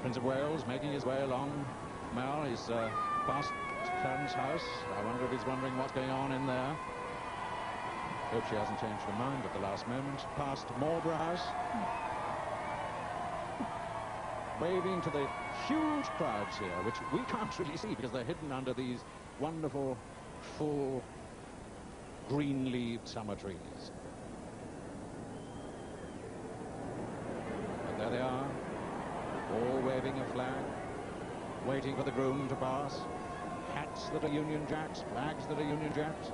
Prince of Wales making his way along Mall. He's past Clarence House. I wonder if he's wondering what's going on in there. Hope she hasn't changed her mind at the last moment. Past Marlborough House. Waving to the huge crowds here, which we can't really see because they're hidden under these wonderful, full, green-leaved summer trees. And there they are, all waving a flag, waiting for the groom to pass. Hats that are Union Jacks, flags that are Union Jacks.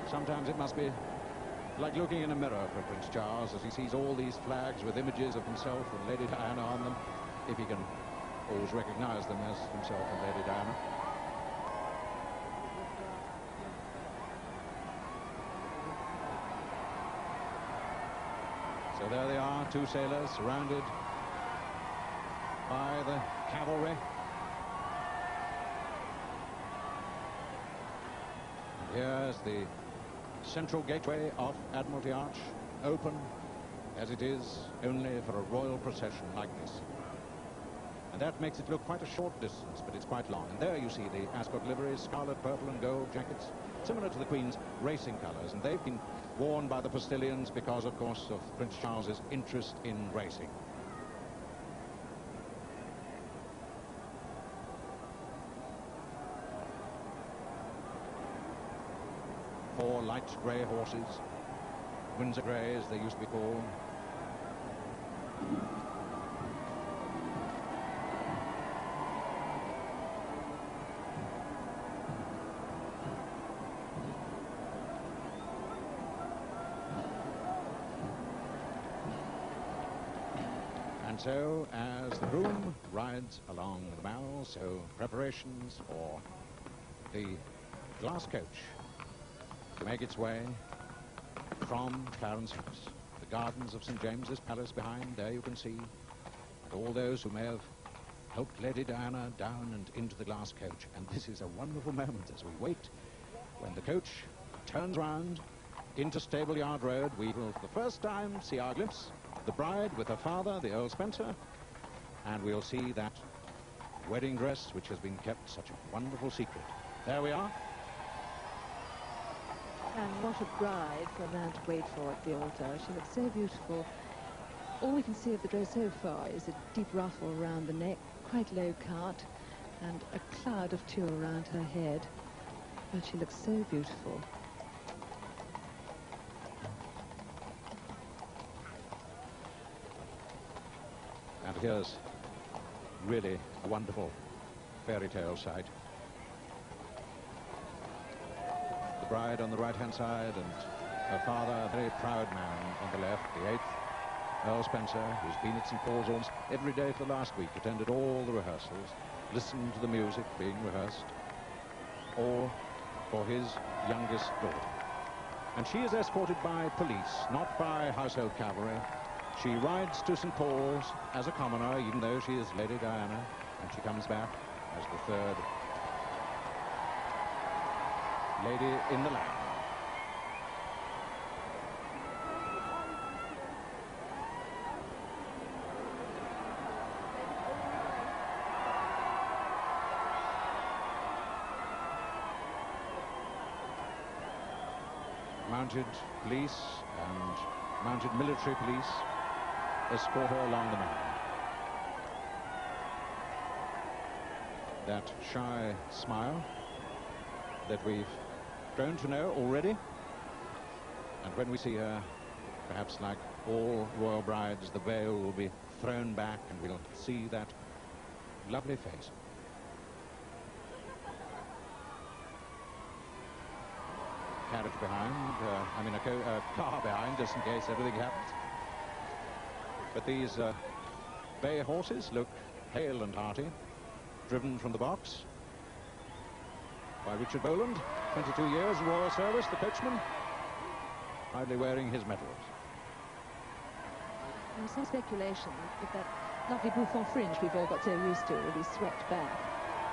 Sometimes it must be like looking in a mirror for Prince Charles as he sees all these flags with images of himself and Lady Diana on them, if he can always recognize them as himself and Lady Diana. So there they are, two sailors surrounded by the cavalry. And here's the central gateway of Admiralty Arch, open as it is only for a royal procession like this. And that makes it look quite a short distance, but it's quite long. And there you see the Ascot liveries, scarlet, purple and gold jackets, similar to the Queen's racing colours. And they've been worn by the postilions because, of course, of Prince Charles's interest in racing. Four light grey horses, Windsor Grey as they used to be called. And so, as the groom rides along the Mall, so preparations for the glass coach to make its way from Clarence House. The gardens of St. James's Palace behind, there you can see, and all those who may have helped Lady Diana down and into the glass coach. And this is a wonderful moment as we wait when the coach turns round into Stableyard Road. We will for the first time see our glimpse of the bride with her father, the Earl Spencer, and we'll see that wedding dress which has been kept such a wonderful secret. There we are. And what a bride for a man to wait for at the altar. She looks so beautiful. All we can see of the dress so far is a deep ruffle around the neck, quite low cut, and a cloud of tulle around her head. But she looks so beautiful. And here's really a wonderful fairy tale sight. Bride on the right-hand side and her father, a very proud man, on the left, the 8th, Earl Spencer, who's been at St. Paul's almost every day for the last week, attended all the rehearsals, listened to the music being rehearsed, all for his youngest daughter. And she is escorted by police, not by household cavalry. She rides to St. Paul's as a commoner, even though she is Lady Diana, and she comes back as the 3rd lady in the land. Mounted police and mounted military police escort her along the Mall. That shy smile that we've grown to know already, and when we see her, perhaps like all royal brides, the veil will be thrown back and we'll see that lovely face. Carriage behind, a car behind, just in case everything happens. But these bay horses look hale and hearty, driven from the box by Richard Boland, 22 years royal service, the coachman, proudly wearing his medals. There's some speculation that that lovely bouffant fringe we've all got so used to will be swept back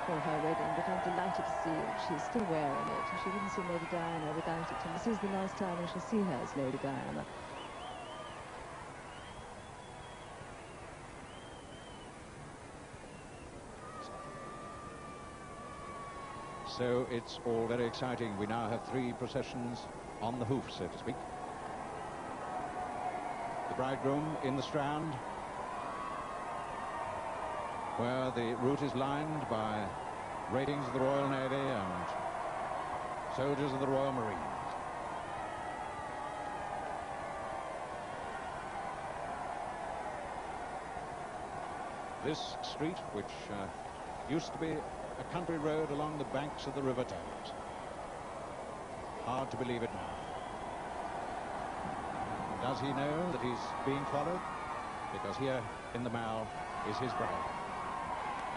for her wedding, but I'm delighted to see that she's still wearing it. She wouldn't see Lady Diana without it, and this is the last time we shall see her as Lady Diana. So it's all very exciting. We now have 3 processions on the hoof, so to speak. The bridegroom in the Strand, where the route is lined by ratings of the Royal Navy and soldiers of the Royal Marines. This street, which used to be a country road along the banks of the River Thames. Hard to believe it now. Does he know that he's being followed? Because here in the Mall is his bride.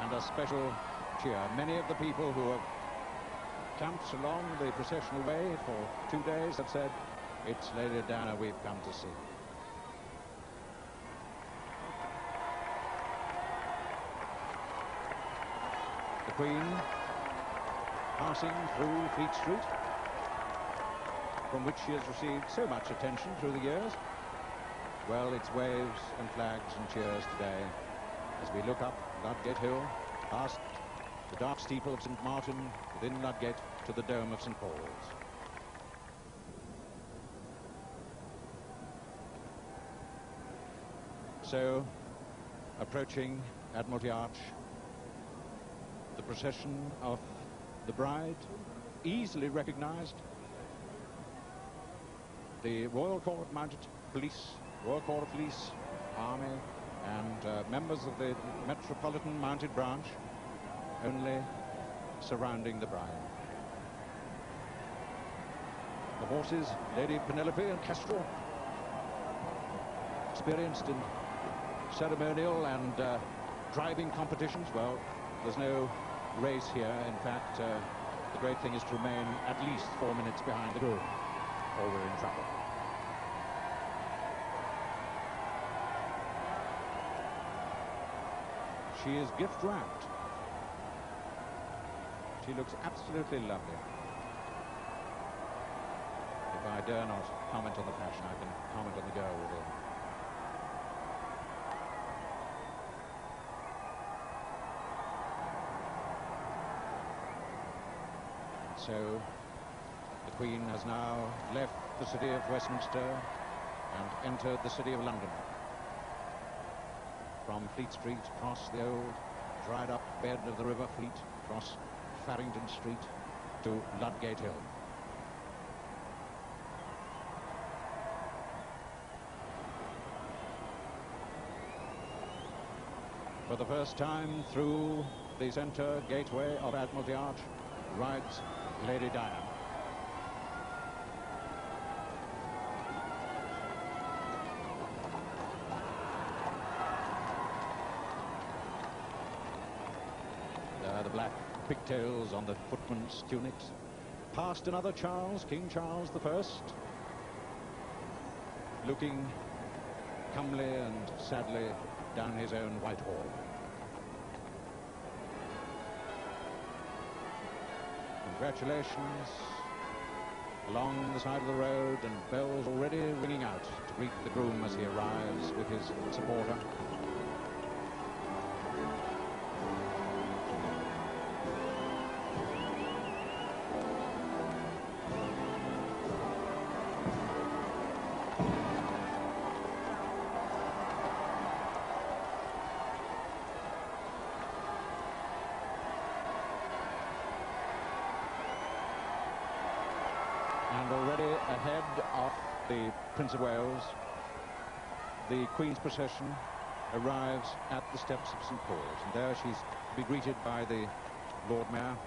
And a special cheer. Many of the people who have camped along the processional way for 2 days have said, it's Lady Diana we've come to see. The Queen passing through Fleet Street, from which she has received so much attention through the years. Well, it's waves and flags and cheers today as we look up Ludgate Hill, past the dark steeple of St. Martin, within Ludgate, to the dome of St. Paul's. So, approaching Admiralty Arch, the procession of the bride, easily recognized. The Royal Corps of Mounted Police, Royal Corps of Police, Army, and members of the Metropolitan Mounted Branch, only surrounding the bride. The horses, Lady Penelope and Kestrel, experienced in ceremonial and driving competitions. Well, there's no race here. In fact, the great thing is to remain at least 4 minutes behind the groom, or we're in trouble. She is gift wrapped. She looks absolutely lovely. If I dare not comment on the fashion, I can comment on the girl within. So the Queen has now left the city of Westminster and entered the city of London. From Fleet Street, across the old dried up bed of the River Fleet, across Farringdon Street to Ludgate Hill. For the first time through the centre gateway of Admiralty Arch rides Lady Diana. There are the black pigtails on the footmen's tunics. Past another Charles, King Charles I, looking comely and sadly down his own Whitehall. Congratulations along the side of the road, and bells already ringing out to greet the groom as he arrives with his supporter. And already ahead of the Prince of Wales, the Queen's procession arrives at the steps of St. Paul's, and there she's to be greeted by the Lord Mayor.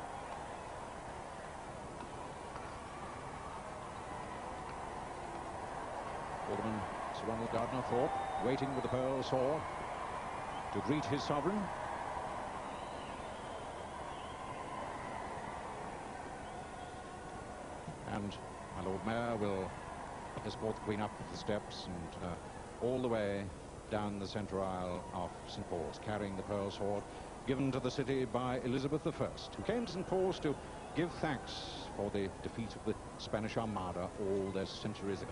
Alderman Sir Ronald Gardner Thorpe waiting with the pearl sword to greet his sovereign. And my Lord Mayor will escort the Queen up the steps and all the way down the centre aisle of St. Paul's, carrying the pearl sword given to the city by Elizabeth I, who came to St. Paul's to give thanks for the defeat of the Spanish Armada all those centuries ago.